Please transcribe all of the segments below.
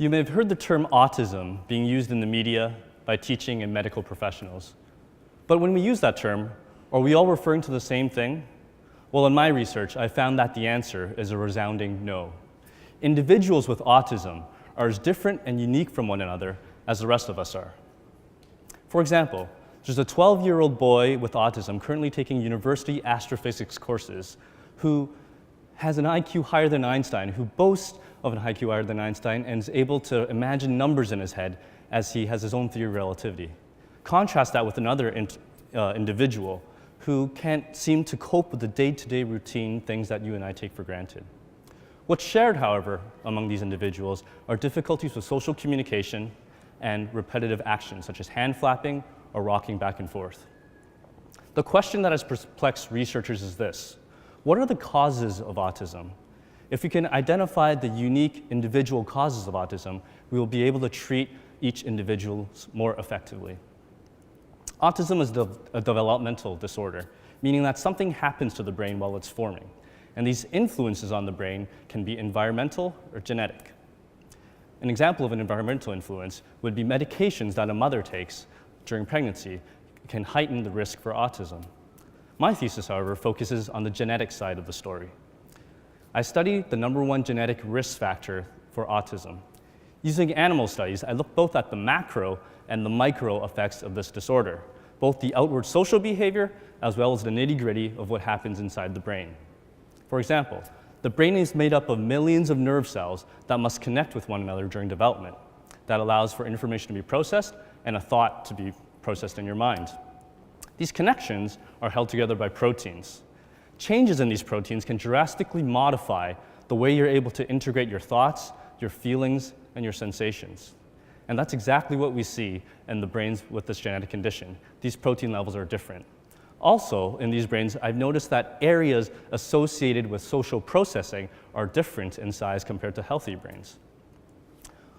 You may have heard the term autism being used in the media by teaching and medical professionals. But when we use that term, are we all referring to the same thing? Well, in my research, I found that the answer is a resounding no. Individuals with autism are as different and unique from one another as the rest of us are. For example, there's a 12-year-old boy with autism currently taking university astrophysics courses who has an IQ higher than Einstein, who boasts of an IQ higher than Einstein and is able to imagine numbers in his head as he has his own theory of relativity. Contrast that with another individual who can't seem to cope with the day-to-day routine things that you and I take for granted. What's shared, however, among these individuals are difficulties with social communication and repetitive actions, such as hand flapping or rocking back and forth. The question that has perplexed researchers is this: what are the causes of autism? If we can identify the unique individual causes of autism, we will be able to treat each individual more effectively. Autism is a developmental disorder, meaning that something happens to the brain while it's forming. And these influences on the brain can be environmental or genetic. An example of an environmental influence would be medications that a mother takes during pregnancy can heighten the risk for autism. My thesis, however, focuses on the genetic side of the story. I studied the #1 genetic risk factor for autism. Using animal studies, I looked both at the macro and the micro effects of this disorder, both the outward social behavior as well as the nitty-gritty of what happens inside the brain. For example, the brain is made up of millions of nerve cells that must connect with one another during development. That allows for information to be processed and a thought to be processed in your mind. These connections are held together by proteins. Changes in these proteins can drastically modify the way you're able to integrate your thoughts, your feelings, and your sensations. And that's exactly what we see in the brains with this genetic condition. These protein levels are different. Also, in these brains, I've noticed that areas associated with social processing are different in size compared to healthy brains.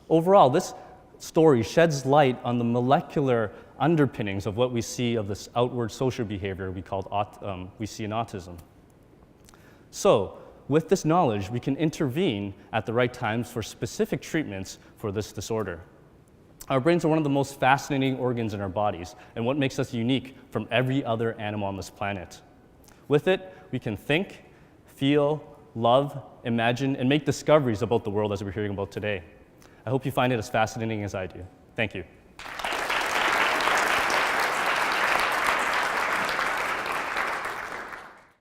Overall, this story sheds light on the molecular underpinnings of what we see of this outward social behavior we see in autism. So, with this knowledge, we can intervene at the right times for specific treatments for this disorder. Our brains are one of the most fascinating organs in our bodies and what makes us unique from every other animal on this planet. With it, we can think, feel, love, imagine, and make discoveries about the world as we're hearing about today. I hope you find it as fascinating as I do. Thank you.